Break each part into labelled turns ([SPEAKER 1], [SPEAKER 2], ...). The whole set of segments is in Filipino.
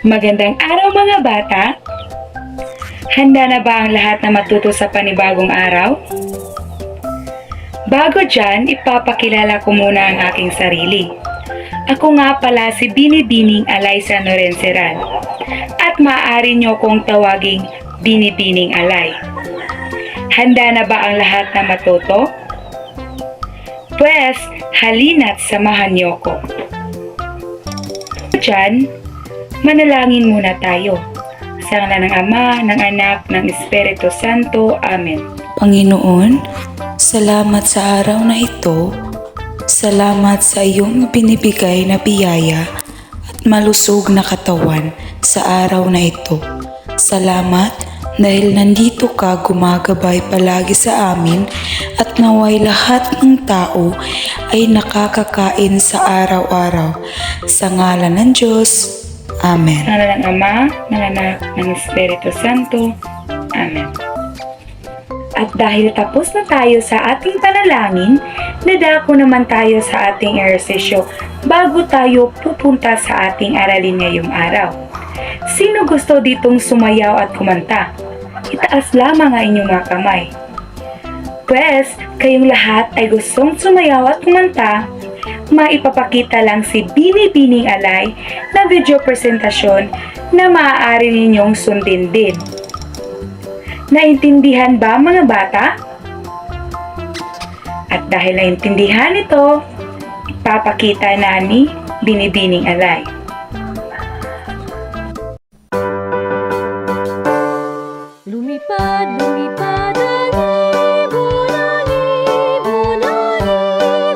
[SPEAKER 1] Magandang araw mga bata! Handa na ba ang lahat na matuto sa panibagong araw? Bago dyan, ipapakilala ko muna ang aking sarili. Ako nga pala si Binibining Alaysa Norenseran at maaari niyo kong tawaging Binibining Alay. Handa na ba ang lahat na matuto? Pwes, halina't samahan niyo ko. Diyan, manalangin muna tayo. Sa ngalan ng Ama, ng Anak, ng Espiritu Santo. Amen.
[SPEAKER 2] Panginoon, salamat sa araw na ito. Salamat sa iyong binibigay na biyaya at malusog na katawan sa araw na ito. Salamat dahil nandito ka gumagabay palagi sa amin at naway lahat ng tao ay nakakakain sa araw-araw. Sa ngalan ng Diyos. Amen.
[SPEAKER 1] Sa ngalan ng Ama, ng Anak, ng Espiritu Santo. Amen. At dahil tapos na tayo sa ating panalangin, nadako naman tayo sa ating ehersisyo bago tayo pupunta sa ating aralin ngayong araw. Sino gusto ditong sumayaw at kumanta? Itaas lamang ang inyong mga kamay. Pwes, kayong lahat ay gustong sumayaw at kumanta, maipapakita lang si Binibining Alay na video presentasyon na maaari ninyong sundin din. Naintindihan ba mga bata? At dahil naintindihan ito, ipapakita na ni Binibining Alay.
[SPEAKER 3] Lumipad, lumipad ang ibon, ang ibon, ang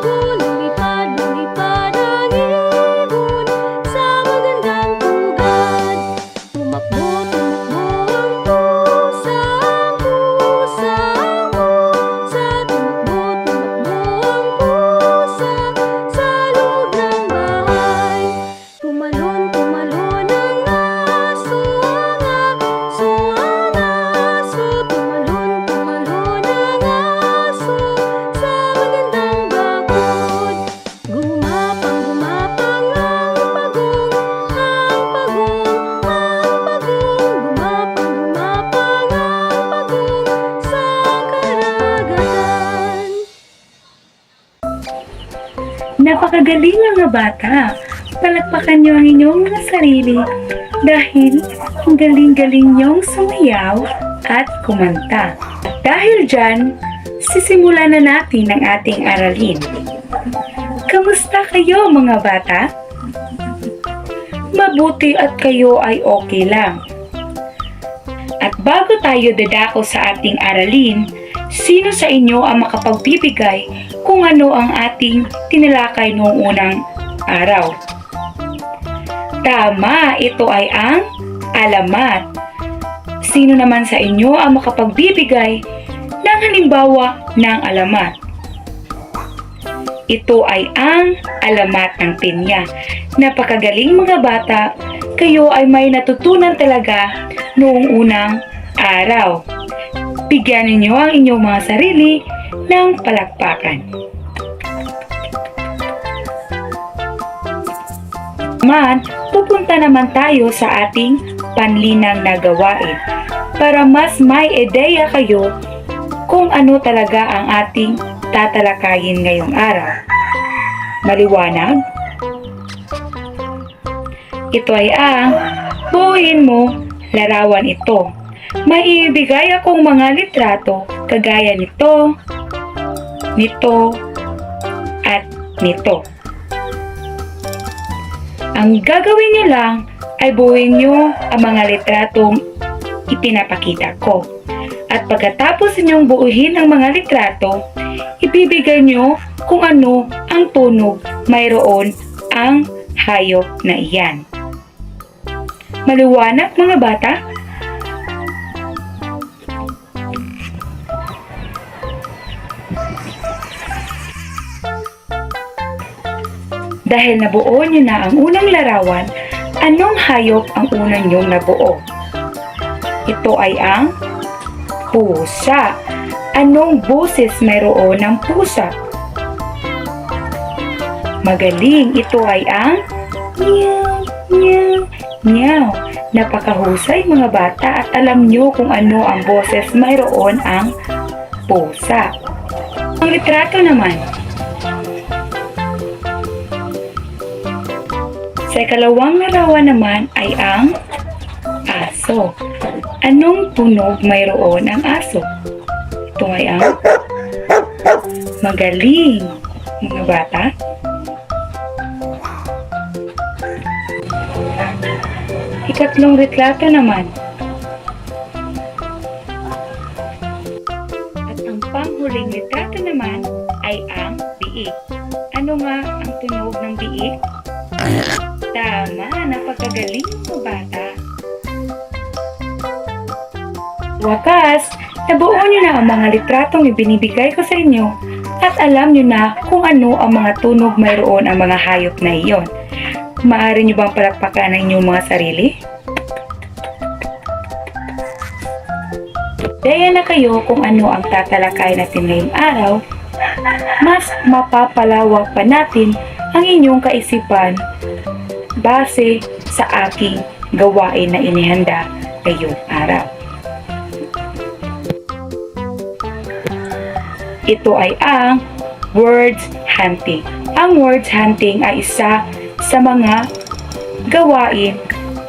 [SPEAKER 3] ibon. Lumipad, lumipad ang ibon sa magandang pugad. Tumakbo, tumakbo ang pusa, ang pusa, ang pusa. Tumakbo, tumakbo ang pusa sa loob ng bahay. Tumalon, tumalon ang aso, ang aso, ang aso. Tumalon, tumalon ang aso sa magandang bakod. Gumapang, gumapang ang pagong, ang pagong, ang pagong. Gumapang, gumapang ang pagong sa karagatan.
[SPEAKER 1] Napakagaling mga bata! Palakpakan niyo ang inyong mga sarili dahil ang galing-galing niyong sumayaw at kumanta. Dahil dyan, sisimulan na natin ang ating aralin. Kamusta kayo mga bata? Mabuti at kayo ay okay lang. At bago tayo dadako sa ating aralin, sino sa inyo ang makapagbibigay kung ano ang ating tinalakay noong unang araw? Tama, ito ay ang alamat. Sino naman sa inyo ang makapagbibigay ng halimbawa ng alamat? Ito ay ang alamat ng pinya. Napakagaling mga bata, kayo ay may natutunan talaga noong unang araw. Bigyan ninyo ang inyong mga sarili ng palakpakan. Pupunta naman tayo sa ating panlinang na gawain para mas may ideya kayo kung ano talaga ang ating tatalakayin ngayong araw. Maliwanag? Ito ay ang buuin mo larawan ito. May ibigay akong mga litrato kagaya nito, nito, at nito. Ang gagawin niyo lang ay buuin niyo ang mga litratong ipinapakita ko. At pagkatapos ninyong buuhin ang mga litrato, ibibigay niyo kung ano ang tunog mayroon ang hayop na iyan. Maliwanag mga bata? Dahil nabuo niyo na ang unang larawan, anong hayop ang unang niyong nabuo? Ito ay ang pusa. Anong boses mayroon ng pusa? Magaling, ito ay ang meow, meow, Meow! Napakahusay mga bata at alam nyo kung ano ang boses, mayroon ang pusa. Ang litrato naman. Sa ikalawang larawan naman ay ang aso. Anong tunog mayroon ang aso? Ito ay ang magaling, mga bata. Ikatlong litrato naman. At ang panghuling litrato naman ay ang biik. Ano nga ang tunog ng biik? Tama, napakagaling mga bata. Wakas, nabuo nyo na ang mga litratong ibinibigay ko sa inyo at alam nyo na kung ano ang mga tunog mayroon ang mga hayop na iyon. Maaari nyo bang palakpakan ang inyong mga sarili? Daya na kayo kung ano ang tatalakay natin ngayong araw, mas mapapalawak pa natin ang inyong kaisipan base sa aking gawain na inihanda ngayong araw. Ito ay ang words hunting. Ang words hunting ay isa sa mga gawain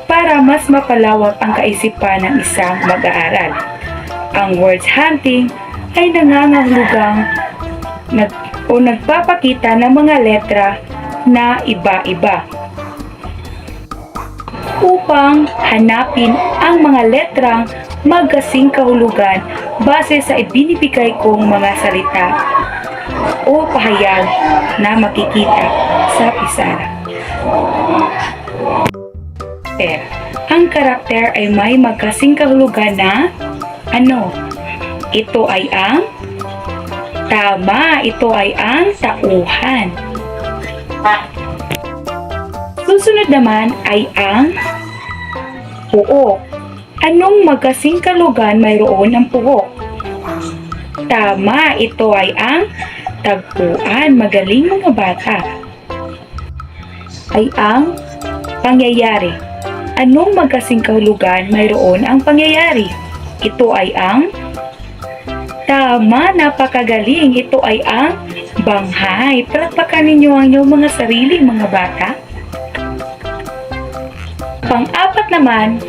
[SPEAKER 1] para mas mapalawak ang kaisipan ng isang mag-aaral. Ang words hunting ay nangangahulugang nagpapakita ng mga letra na iba-iba upang hanapin ang mga letrang magkasing kahulugan base sa ibinibigay kong mga salita o pahayag na makikita sa pisara. Ang karakter ay may magkasing kahulugan na ano? Ito ay ang tama, ito ay ang tauhan. Susunod naman ay ang puok. Anong magkasing kahulugan mayroon ang puok? Tama, ito ay ang tagpuan. Magaling mga bata. Ay ang pangyayari. Anong magkasing kahulugan mayroon ang pangyayari? Ito ay ang tama, napakagaling. Ito ay ang banghay. Palakpakan ninyo ang inyong mga sarili, mga bata. Pang-apat naman,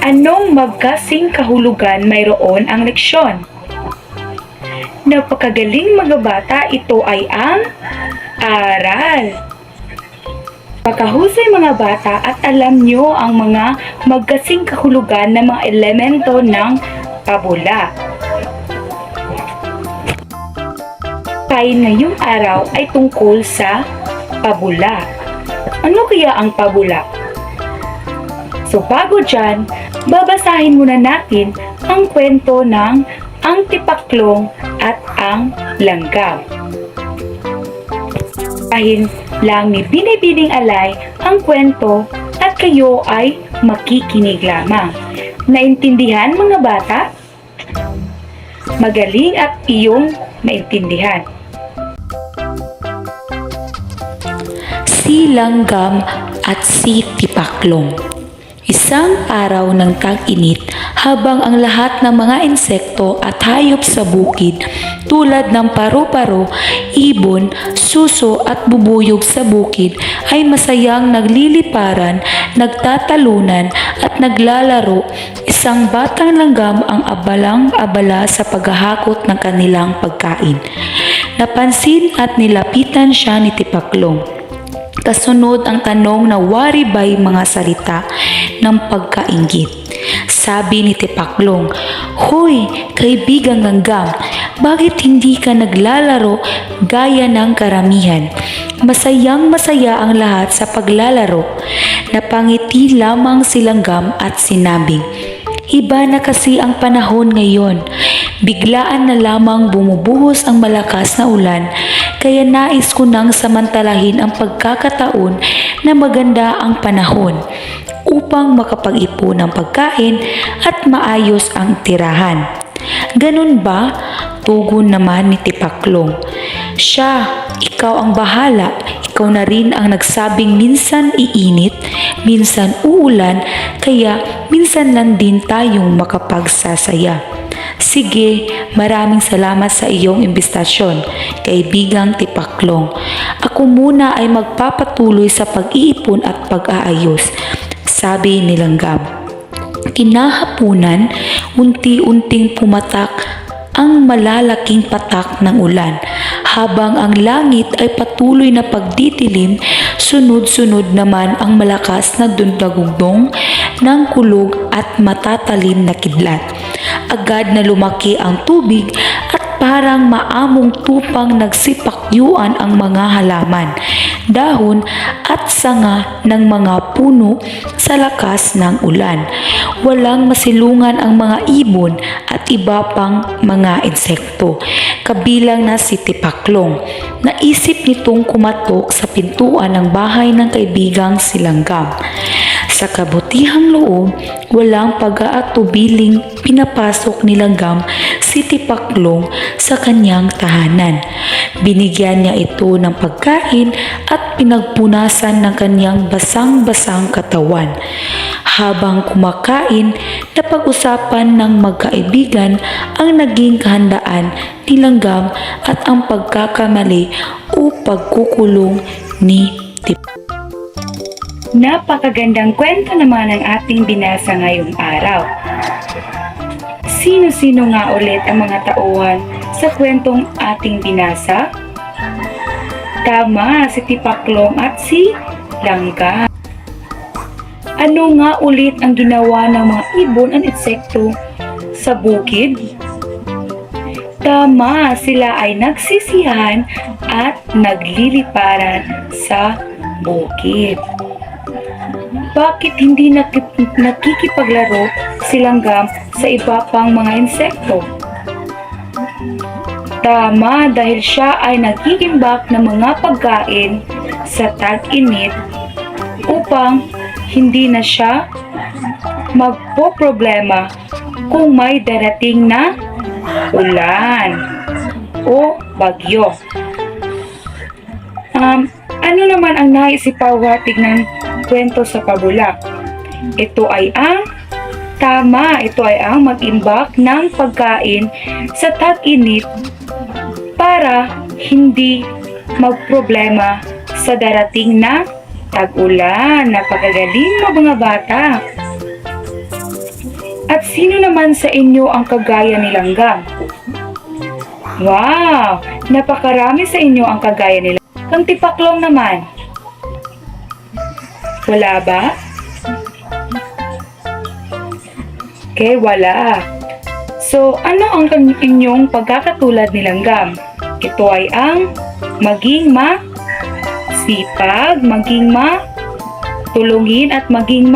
[SPEAKER 1] anong magkasing kahulugan mayroon ang leksyon? Napakagaling mga bata, ito ay ang aral. Pagkahusay mga bata at alam nyo ang mga magkasing kahulugan ng mga elemento ng pabula. Tayo ngayong araw ay tungkol sa pabula. Ano kaya ang pabula? So bago dyan, babasahin muna natin ang kwento ng ang tipaklong at ang langgam. Dahil lang ni Binibining Alay ang kwento at kayo ay makikinig lamang. Naintindihan mga bata? Magaling at iyong maintindihan.
[SPEAKER 2] Si Langgam at si Tipaklong. Isang araw ng tag-init habang ang lahat ng mga insekto at hayop sa bukid tulad ng paru-paro, ibon, suso at bubuyog sa bukid ay masayang nagliliparan, nagtatalunan at naglalaro. Isang batang langgam ang abalang-abala sa paghahakot ng kanilang pagkain. Napansin at nilapitan siya ni Tipaklong. Kasunod ang tanong na wari ba'y mga salita ng pagkainggit. Sabi ni Tipaklong, "Hoy, kaibigang langgam, bakit hindi ka naglalaro gaya ng karamihan? Masayang masaya ang lahat sa paglalaro." Napangiti lamang si Langgam at sinabing, "Iba na kasi ang panahon ngayon. Biglaan na lamang bumubuhos ang malakas na ulan, kaya nais ko nang samantalahin ang pagkakataon na maganda ang panahon upang makapag-ipon ng pagkain at maayos ang tirahan." "Ganun ba?" tugon naman ni Tipaklong. "Siya, ikaw ang bahala. Ikaw ikaw na rin ang nagsabing minsan iinit, minsan uulan, kaya minsan lang din tayong makapagsasaya. Sige, maraming salamat sa iyong imbestasyon, kaibigang Tipaklong. Ako muna ay magpapatuloy sa pag-iipon at pag-aayos, sabi ni Langgam. Kinahapunan, unti-unting pumatak ang malalaking patak ng ulan. Habang ang langit ay patuloy na pagdidilim, sunod-sunod naman ang malakas na dundagugdong ng kulog at matatalim na kidlat. Agad na lumaki ang tubig at parang maamong tupang nagsipakyuan ang mga halaman, dahon at sanga ng mga puno sa lakas ng ulan. Walang masilungan ang mga ibon at iba pang mga insekto, kabilang na si Tipaklong. Naisip nitong kumatok sa pintuan ng bahay ng kaibigang si Langgam. Sa kabutihang loob, walang pag-aatubiling pinapasok ni Langgam si Tipaklong sa kanyang tahanan. Binigyan niya ito ng pagkain at pinagpunasan ng kanyang basang-basang katawan. Habang kumakain, napag-usapan ng magkaibigan ang naging kahandaan ni Langgam at ang pagkakamali o pagkukulong ni Tipaklong.
[SPEAKER 1] Napakagandang kwento naman ang ating binasa ngayong araw. Sino-sino nga ulit ang mga tauhan sa kwentong ating binasa? Tama, si Tipaklong at si Langgam. Ano nga ulit ang ginawa ng mga ibon at insekto sa bukid? Tama, sila ay nagsisihan at nagliliparan sa bukid. Bakit hindi nakikipaglaro si Langgam sa iba pang mga insekto? Tama, dahil siya ay nag-iimbak ng mga pagkain sa tag-init upang hindi na siya magpoproblema kung may darating na ulan o bagyo. Ano naman ang naisipawatig ng kwento sa pabula? Ito ay ang mag-imbak ng pagkain sa tag-init para hindi magproblema sa darating na tag-ulan. Napakagaling mo mga bata. At sino naman sa inyo ang kagaya ni Langgam? Wow! Napakarami sa inyo ang kagaya ni Langgam. Kang Tipaklong naman. Wala ba? Okay, wala. So, ano ang inyong pagkakatulad ni Langgam? Ito ay ang maging masipag, maging matulungin at maging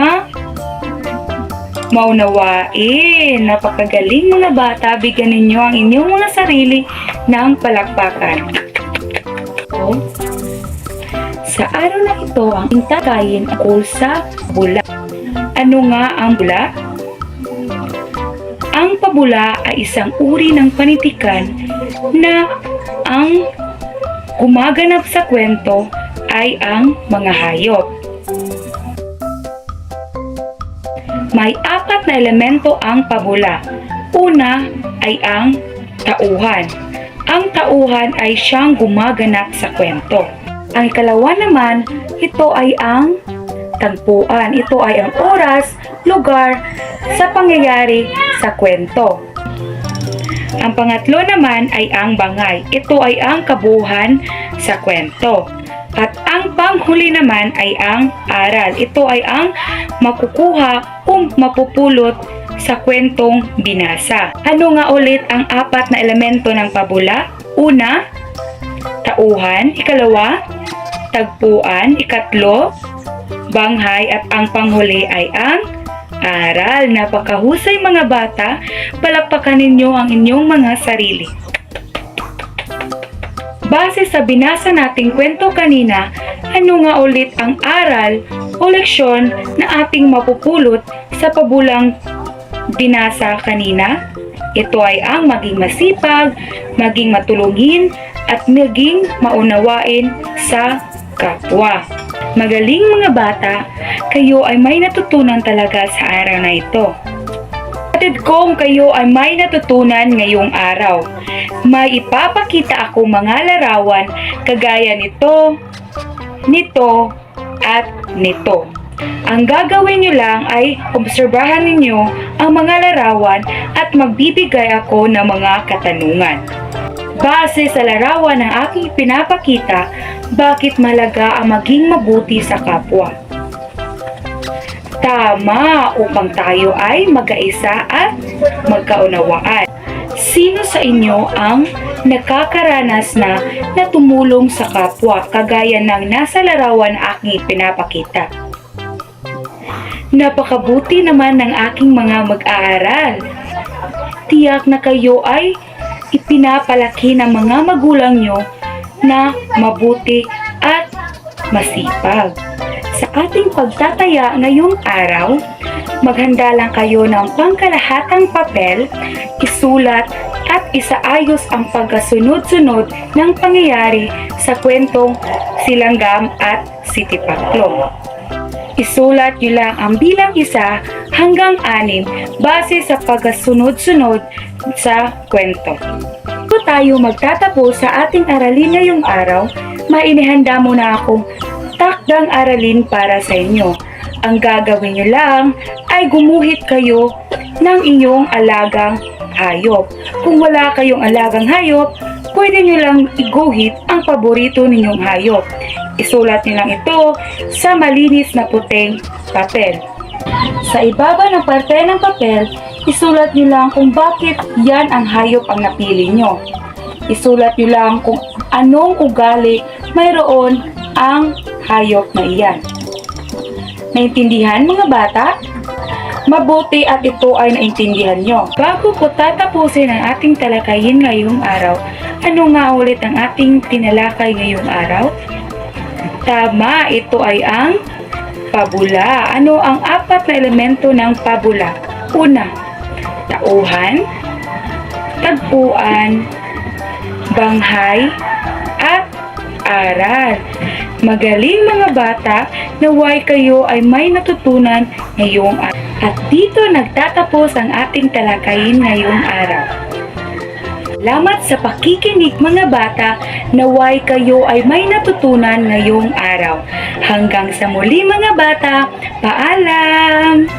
[SPEAKER 1] maunawain. Napakagaling mga bata, bigyan ninyo ang inyong mga sarili ng palakpakan. So, sa araw na ito, ang intakayin ako sa bula. Ano nga ang bula? Ang pabula ay isang uri ng panitikan na ang gumaganap sa kwento ay ang mga hayop. May 4 na elemento ang pabula. Una ay ang tauhan. Ang tauhan ay siyang gumaganap sa kwento. Ang ikalawa naman, ito ay ang tagpuan. Ito ay ang oras, lugar sa pangyayari sa kwento. Ang pangatlo naman ay ang bangay. Ito ay ang kabuuan sa kwento. At ang panghuli naman ay ang aral. Ito ay ang makukuha o mapupulot sa kwentong binasa. Ano nga ulit ang 4 na elemento ng pabula? Una, tauhan. Ikalawa, tagpuan. Ikatlo, banghay. At ang panghuli ay ang aral. Napakahusay mga bata. Palakpakan ninyo ang inyong mga sarili. Base sa binasa nating kwento kanina, ano nga ulit ang aral o leksyon na ating mapupulot sa pabulang binasa kanina? Ito ay ang maging masipag, maging matulungin, at maging maunawain sa kapwa. Magaling mga bata, kayo ay may natutunan talaga sa araw na ito. Kapatid kong kayo ay may natutunan ngayong araw. May ipapakita ako mga larawan kagaya nito, nito, at nito. Ang gagawin nyo lang ay obserbahan ninyo ang mga larawan at magbibigay ako ng mga katanungan. Base sa larawan ng aking pinapakita, bakit malaga ang maging mabuti sa kapwa? Tama, upang tayo ay magkaisa at magkaunawaan. Sino sa inyo ang nakakaranas na tumulong sa kapwa kagaya ng nasa larawan aking pinapakita? Napakabuti naman ng aking mga mag-aaral. Tiyak na kayo ay ipinapalaki ng mga magulang nyo na mabuti at masipag. Sa ating pagtataya ngayong araw, maghanda lang kayo ng pangkalahatang papel, isulat at isaayos ang pagkasunod-sunod ng pangyayari sa kwentong Silanggam at Sitipaklo. Isulat nyo lang ang bilang 1 hanggang 6 base sa pagkasunod-sunod sa kwento. Kung tayo magtatapos sa ating aralin ngayong araw, mainihanda muna akong takdang aralin para sa inyo. Ang gagawin nyo lang ay gumuhit kayo ng inyong alagang hayop. Kung wala kayong alagang hayop, pwede nyo lang iguhit ang paborito ninyong hayop. Isulat nyo lang ito sa malinis na puting papel. Sa ibaba ng parte ng papel, isulat nyo lang kung bakit yan ang hayop ang napili nyo. Isulat nyo lang kung anong ugali mayroon ang hayop na iyan. Naintindihan mga bata? Mabuti at ito ay naintindihan nyo. Bago ko tatapusin ang ating talakayin ngayong araw, ano nga ulit ang ating tinalakay ngayong araw? Tama, ito ay ang pabula. Ano ang 4 na elemento ng pabula? Una, tauhan, tagpuan, banghay, at aral. Magaling mga bata, naway kayo ay may natutunan ngayong araw. At dito nagtatapos ang ating talakayin ngayong araw. Salamat sa pakikinig mga bata, naway kayo ay may natutunan ngayong araw. Hanggang sa muli mga bata, paalam!